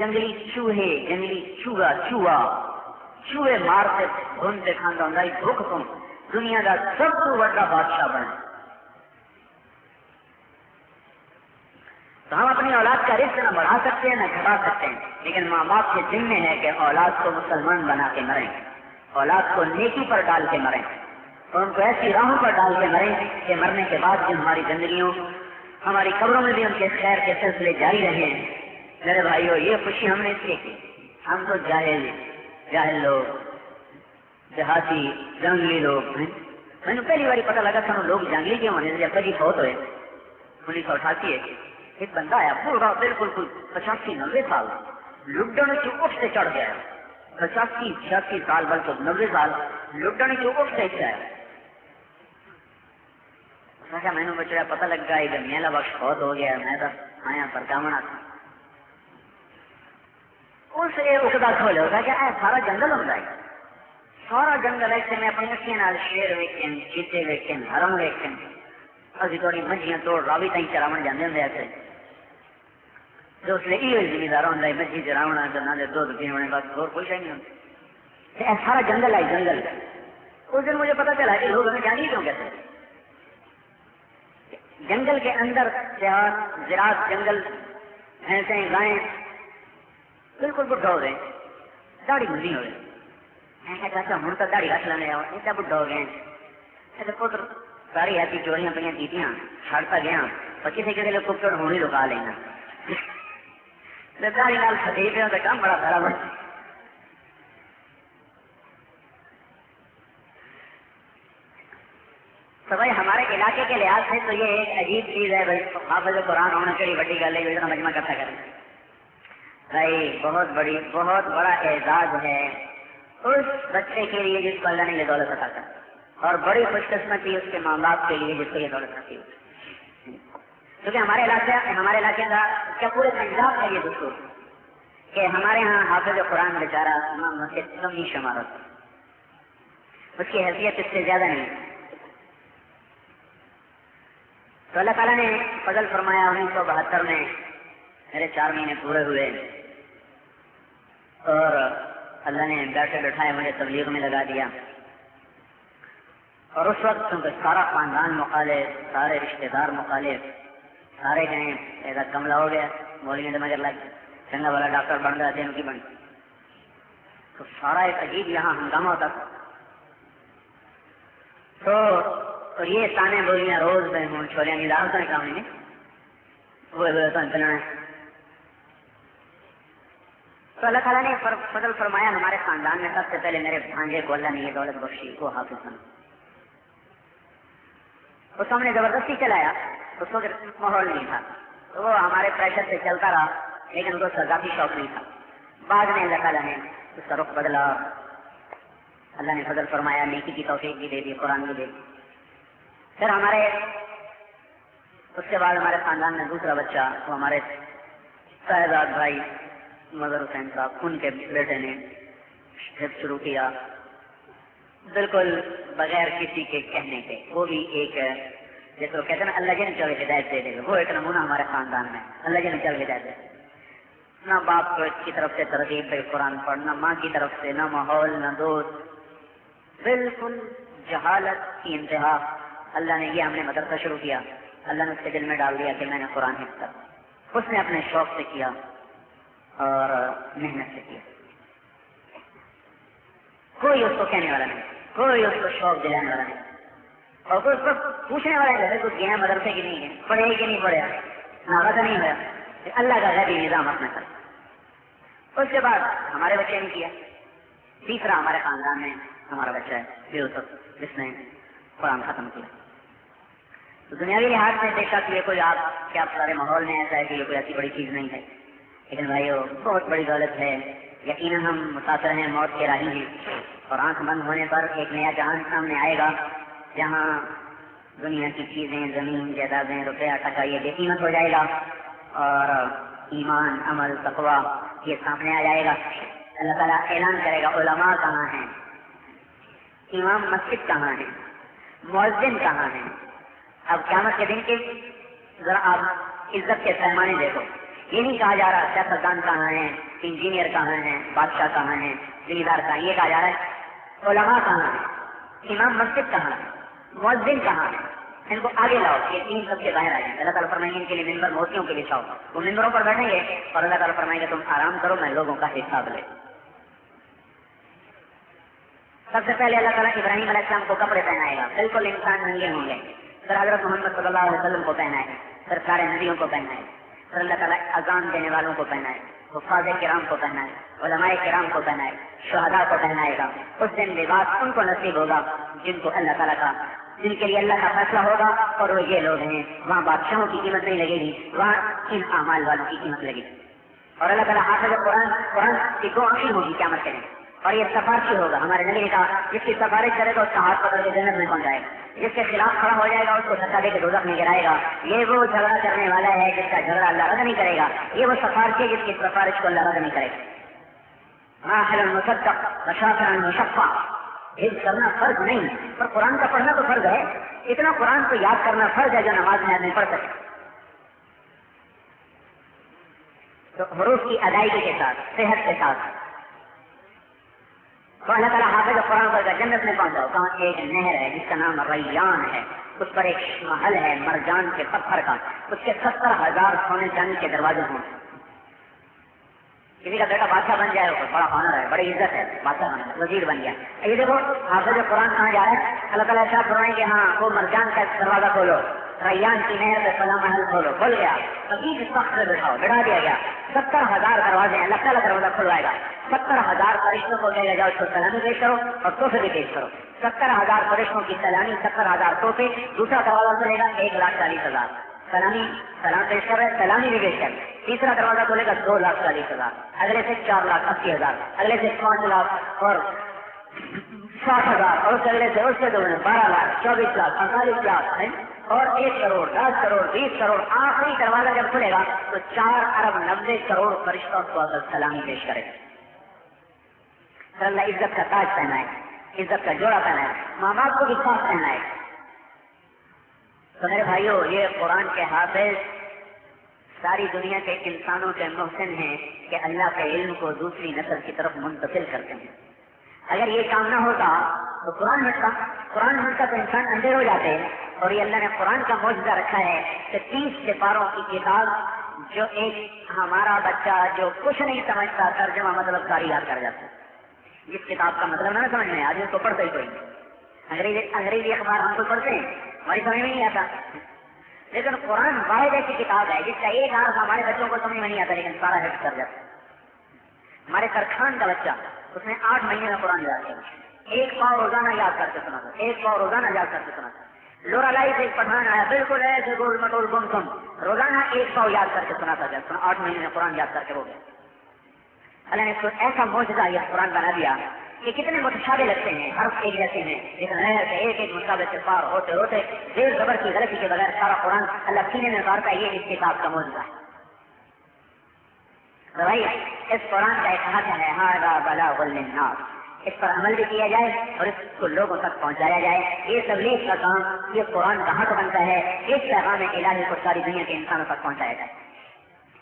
جنگلی چوہے، جنگلی چوہے مارتے گھومتے کھانا ہوں بھوک تم دنیا کا سب تو بڑا بادشاہ بنے. تو ہم اپنی اولاد کا رزق نہ بڑھا سکتے ہیں نہ گھٹا سکتے ہیں، لیکن ماں باپ کے ذمہ ہے کہ اولاد کو مسلمان بنا کے مریں، اولاد کو نیکی پر ڈال کے مریں، اور ان کو ایسی راہوں پر ڈال کے مریں کہ مرنے کے بعد بھی ہماری زندگیوں ہماری قبروں میں بھی ان کے خیر کے سلسلے جاری رہے. میرے بھائیو، یہ خوشی ہم نے اس لیے کی. ہم تو جاہل لوگ، دیہاتی جنگلی لوگ ہیں. میں نے پہلی باری پتہ لگا تھا لوگ جنگلی کیوں ہونے جب تک فوت ہوئے 1988 ایک بندہ آیا بوڑھا بالکل 85-90 سال لڈن کی اٹھ سے چڑھ گیا. 85-86 سال بلکہ 90 سال لڈن کی اٹھ سے چڑھا. میں نے بچڑا پتہ لگ گیا کہ میلا بخش بہت ہو گیا. میں تو آیا پر کامنا تھا اس اٹھتا کھول ہوگا کہ سارا جنگل ہوتا ہے، سارا جنگل ایسے میں اپنی اکھیاں شیر ویکن چیتے ویکن ہرن ویکن ابھی تھوڑی مجھیاں توڑ راوی تھی چراون جانے ہوں ایسے جو اس لیے یہ زمیندار ہوتا ہے مجھی چراونا نہ دودھ پینے بس اور کوئی شاید نہیں ہوتی. سارا جنگل ہے جنگل. اس دن مجھے پتا چلا کہ لوگ ہمیں جانگلی کیوں کہتے ہیں. جنگل کے اندر زراعت جنگل بھینسیں گائیں بالکل بڈھا ہو گئے، داڑھی مندی ہو گئی. میں کہتا ہوں تو داڑھی رکھ لینے ایسا بڈھا ہو گئے. ایسے پتر ساری ایسی چوریاں پہ کیتیاں چھڑتا گیا اور کسی کسی لوگ کپڑ ہونی لکا لینا داڑھی نال سدی پہ تو کام بڑا خراب ہے. تو بھائی ہمارے علاقے کے لحاظ سے تو یہ ایک عجیب چیز ہے. بھائی حافظ قرآن ہونا چاہیے بڑی گل ہے، مجمع کرتا کریں بھائی بہت بڑا اعزاز ہے اس بچے کے لیے جس کو اللہ نے یہ دولت عطا کر، اور بڑی خوش قسمتی اس کے ماں باپ کے لیے جس کو یہ دولت عطا کی. کیونکہ ہمارے علاقے کا کیا پورے پنجاب کا یہ دستور کہ ہمارے ہاں حافظ قرآن بیچارہ کم ہی شمار ہوتا، اس کی حیثیت اس سے زیادہ نہیں. تو اللہ تعالیٰ نے فضل فرمایا 1972 میں میرے 4 مہینے پورے ہوئے اور اللہ نے بیٹھے بٹھائے مجھے تبلیغ میں لگا دیا. اور اس وقت کیونکہ سارا خاندان مخالف، سارے رشتے دار مخالف، سارے گئے ایسا کملا ہو گیا مولوی مگر لگ چنگا والا ڈاکٹر بن گیا تھے ان کی بن. تو سارا ایک عجیب یہاں ہنگامہ ہوتا تھا. تو یہ تانے بولیاں روز میں ہوں چھولیاں نیلا ہوتا ہے کام نہیں ہوئے تو چلنا ہے. تو اللہ تعالیٰ نے فضل فرمایا ہمارے خاندان میں سب سے پہلے میرے بھانجے کو اللہ نے یہ دولت بخشی وہ حافظ بنا. اس کو ہم نے زبردستی چلایا، اس کو ماحول نہیں تھا تو وہ ہمارے پریشر سے چلتا رہا، لیکن اس کو ذاتی شوق نہیں تھا. بعد میں اللہ تعالیٰ نے اس کا رخ بدلا، اللہ نے فضل فرمایا نیکی کی توفیق بھی دے دی، قرآن بھی دے دی. پھر ہمارے اس کے بعد ہمارے خاندان میں دوسرا بچہ وہ ہمارے شہزاد بھائی مظہر حسین صاحب، ان کے بیٹے نے حفظ شروع کیا بالکل بغیر کسی کے کہنے کے. وہ بھی ایک جیسے وہ کہتے ہیں نا اللہ جن چل ہدایت دے دے گا، وہ ایک نمونہ ہمارے خاندان میں اللہ جن چل ہدایت دے. نہ باپ کو کی طرف سے ترغیب پہ قرآن پڑھ، نہ ماں کی طرف سے، نہ ماحول، نہ دوست، بالکل جہالت کی انتہا. اللہ نے یہ ہم نے مدرسہ شروع کیا، اللہ نے اس کے دل میں ڈال دیا کہ میں نے قرآن حفظ کر. اس نے اپنے شوق سے کیا اور محنت سے کیا. کوئی اس کو کہنے والا نہیں، کوئی اس کو شوق دلانے والا نہیں، اور کوئی اس کو پوچھنے والا نہیں کچھ گیا مدرسے کی نہیں ہے، پڑھے کہ نہیں پڑھے، ناغت نہیں ہوا. اللہ کا غیبی نظام اپنا کر. اس کے بعد ہمارے بچے نے کیا. تیسرا ہمارے خاندان میں ہمارا بچہ ہے یوسف، جس نے قرآن ختم کیا. تو دنیاوی لحاظ سے دیکھا کہ یہ کوئی آپ کیا سارے ماحول میں ایسا ہے کہ یہ کوئی ایسی بڑی چیز نہیں ہے، لیکن بھائیو بہت بڑی دولت ہے. یقیناً ہم مسافر ہیں، موت کے راہی ہیں، اور آنکھ بند ہونے پر ایک نیا جہان سامنے آئے گا جہاں دنیا کی چیزیں، زمین، جائیدادیں، روپیہ، ٹکا یہ بے قیمت ہو جائے گا اور ایمان، عمل، تقویٰ یہ سامنے آ جائے گا. اللہ تعالیٰ اعلان کرے گا علماء کہاں ہیں، امام مسجد کہاں ہیں، مؤذن کہاں ہیں. اب قیامت کے دن کے ذرا آپ عزت کے پیمانے دیکھو. یہ نہیں کہا جا رہا سیاستدان کہاں ہیں، انجینئر کہاں ہیں، بادشاہ کہاں ہیں، زمیندار کہاں ہیں، یہ کہا جا رہا ہے علماء کہاں ہیں، امام مسجد کہاں ہے، مؤذن کہاں ہے، ان کو آگے لاؤ، یہ تین سب سے باہر آ جائیں۔ اللہ تعالیٰ فرمائیں گے ان کے لیے ممبر موتیوں کے بچھاؤ، وہ ممبروں پر بیٹھیں گے اور اللہ تعالیٰ فرمائیں گے تم آرام کرو، میں لوگوں کا حساب لے۔ سب سے پہلے اللہ تعالیٰ ابراہیم علیہ السلام کو کپڑے پہنائے گا، بالکل انسان ننگے ہوں گے، پھر حضرت محمد صلی اللہ علیہ وسلم کو پہنائے، پھر سارے نبیوں کو پہنائے، پھر اللہ تعالیٰ اذان دینے والوں کو پہنائے، حفاظ کرام کو پہنائے، علماء کرام کو پہنائے، شہداء کو پہنائے گا۔ اس دن لباس ان کو نصیب ہوگا جن کو اللہ تعالیٰ کا، جن کے لیے اللہ کا فیصلہ ہوگا، اور وہ یہ لوگ ہیں۔ وہاں بادشاہوں کی قیمت نہیں لگے گی، وہاں ان اعمال والوں کی قیمت لگے گی۔ اور اللہ تعالیٰ حافظ قرآن کی دو آنکھیں ہوگی قیامت کے دن، اور یہ سفارشی ہوگا۔ ہمارے نبی نے کہا جس کی سفارش کرے تو اس کا ہاتھ پکڑ کے جنت میں پہنچ جائے گا، جس کے خلاف کھڑا ہو جائے گا اس کو دھکا دے کے دوزخ میں گرائے گا۔ یہ وہ جھگڑا کرنے والا ہے جس کا جھگڑا اللہ رد نہیں کرے گا، یہ وہ سفارشی ہے جس کی سفارش کو اللہ رد نہیں کرے گا۔ ماحل المصدق وشافع المشفع، حفظ کرنا فرض نہیں، پر قرآن کا پڑھنا تو فرض ہے، اتنا قرآن کو یاد کرنا فرض ہے جو نماز میں آدمی پڑھ سکے۔ تو حروف کی ادائیگی کے ساتھ، صحت کے ساتھ، تو اللہ تعالیٰ حافظ قرآن پر جنت میں پہنچاؤ۔ کہاں ایک نہر ہے جس کا نام ریان ہے، اس پر ایک محل ہے مرجان کے پتھر کا، اس کے 70,000 سونے چاندی کے دروازے ہوں۔ کسی کا بیٹا بادشاہ بن جائے تو بڑا آنر ہے، بڑی عزت ہے، بادشاہ بن گیا، وزیر بن گیا۔ یہ دیکھو حافظ قرآن کہاں جا رہا ہے، اللہ تعالیٰ ارشاد فرمائیں کہ ہاں وہ مرجان کا دروازہ کھولو، ریان کی نہر پہ فلاں محل کھولو، کھول گیا، کبھی اس وقت سے بٹھاؤ، بٹھا دیا گیا۔ 70,000 دروازے ہیں، اللہ تعالیٰ دروازہ کھلوائے گا، 70,000 فرشتوں کو لے جاؤ، اس کو سلامی پیش کرو اور تحفے بھی پیش کرو۔ 70,000 فرشتوں کی سلامی، 70,000 تحفے۔ دوسرا دروازہ کھلے گا 1,40,000 سلامی، سلام پیش کر رہے، سلامی بھی پیش کر۔ تیسرا دروازہ کھولے گا 2,40,000، اگلے سے 4,80,000، اگلے سے 5 لاکھ اور 60,000، اور اس اگلے سے اس سے 12 لاکھ، 24 لاکھ، 48 لاکھ اور 1 کروڑ، 10 کروڑ، 20 کروڑ۔ آخری دروازہ جب کھلے گا تو 4,90,00,000,000 فرشتوں کو سلامی پیش کرے گا۔ پھر اللہ عزت کا تاج پہنائے، عزت کا جوڑا پہنائے، ماں باپ کو بھی خاص پہنائے۔ تو میرے بھائیو، یہ قرآن کے حافظ ساری دنیا کے انسانوں کے محسن ہیں کہ اللہ کے علم کو دوسری نسل کی طرف منتقل کرتے ہیں۔ اگر یہ کام نہ ہوتا تو قرآن ملتا تو انسان اندھے ہو جاتے ہیں۔ اور یہ اللہ نے قرآن کا معجزہ رکھا ہے کہ 30 سپاروں کی کتاب جو ایک ہمارا بچہ جو کچھ نہیں سمجھتا ترجمہ مطلب ساری یاد کر جاتا ہے۔ جس کتاب کا مطلب نہ سمجھ میں آدمی اس کو پڑھتا ہی کوئی نہیں۔ انگریزی اخبار ہم کو پڑھتے ہیں، ہماری سمجھ میں نہیں آتا، لیکن قرآن واحد ایسی کتاب ہے جس کا ایک حرف ہمارے بچوں کو سمجھ میں نہیں آتا لیکن سارا حفظ کر جاتا ہے۔ ہمارے سرخان کا بچہ اس نے 8 مہینے میں قرآن یاد کیا، 1 پاؤ روزانہ یاد کر کے سنا تھا، 1 پاؤ روزانہ یاد کر کے سنا تھا۔ لورا لائی سے ایک پٹھان آیا، بالکل ایسے گول مٹول گم سم، روزانہ 1 پاؤ یاد کر کے سنا تھا، جب 8 مہینے میں قرآن یاد کر کے ہو گیا۔ اللہ نے ایسا معجزہ یہ قرآن بنا دیا کہ کتنے متشابہ لگتے ہیں، حرف ایک جیسے ہیں لیکن نہر سے ایک مشابہ سے پار ہوتے ہوتے زیر زبر کی غلطی کے بغیر سارا قرآن اللہ سینے میں اتارتا ہے۔ یہ اس کتاب کا معجزہ ہے۔ تو بھائی اس قرآن کا ایک حق ہے، ھذا بلاغ للناس، اس پر عمل بھی کیا جائے اور اس کو لوگوں تک پہنچایا جائے۔ یہ تبلیغ کا کام یہ قرآن کا حق بنتا ہے، اس پیغام الہی کو ساری دنیا کے انسانوں تک پہنچایا جائے۔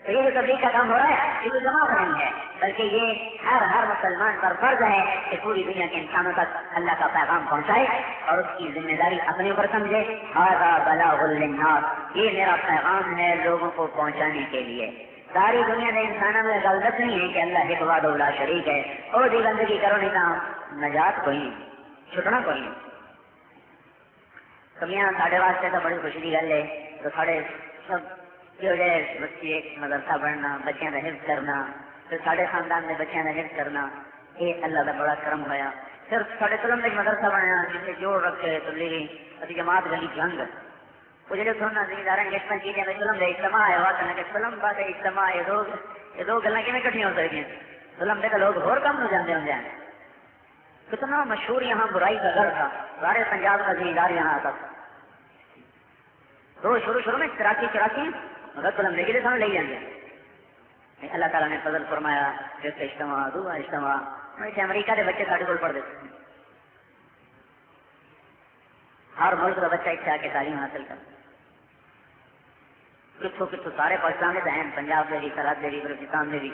تو یہ جو تبلیغ کا کام ہو رہا ہے یہ کوئی جماعت نہیں ہے، بلکہ یہ ہر مسلمان پر فرض ہے کہ پوری دنیا کے انسانوں تک اللہ کا پیغام پہنچائے اور اس کی ذمہ داری اپنے اوپر سمجھے۔ ھذا بلاغ للناس، یہ میرا پیغام ہے لوگوں کو پہنچانے کے لیے۔ ساری دنیا کے انسانوں میں غلط نہیں ہے کہ اللہ ایک وحدہ لا شریک ہے، اور دی گندگی کرو نہیں کہاں نجات کوئی نہیں، چھٹنا کوئی نہیں۔ کمیاں ساڑھے واسطے تو بڑی خوشی کی گل ہے، تو ساڑھے سب بچے مدرسہ پڑھنا، بچوں کا حفظ کرنا، پھر سارے خاندان میں بچوں کا حفظ کرنا، یہ اللہ کا بڑا کرم ہوا۔ پھر سارے قلم میں مدرسہ بنایا جس سے جوڑ رکھے تبلیغی ابھی جماعت گلی جنگ وہ جو سننا زمیندار گیسٹن چیزیں میں فلم دے اجتماع ہے وہاں کرنا کہ فلم بات ہے اجتماع یہ دو گلیں کیوں کٹھی ہو سکتی ہیں؟ فلم دے تو لوگ اور کم ہو جاتے ہوں جائیں۔ کتنا مشہور یہاں برائی کا گھر تھا، سارے پنجاب کا زمیندار یہاں آتا تھا۔ تو شروع میں 84 مگر فلم دیکھیے تو لے جائیں گے۔ اللہ تعالیٰ نے فضل فرمایا جس کا اجتماع دوسرا اجتماع امریکہ کے بچے ساڑھے کو پڑھ دیتے ہیں، ہر ملک کا بچہ اتنا کے تعلیم حاصل کر۔ کتوں کتوں سارے پاکستان کے ہیں، پنجاب کے بھی، سرحد کے بھی، بلوچستان کے بھی،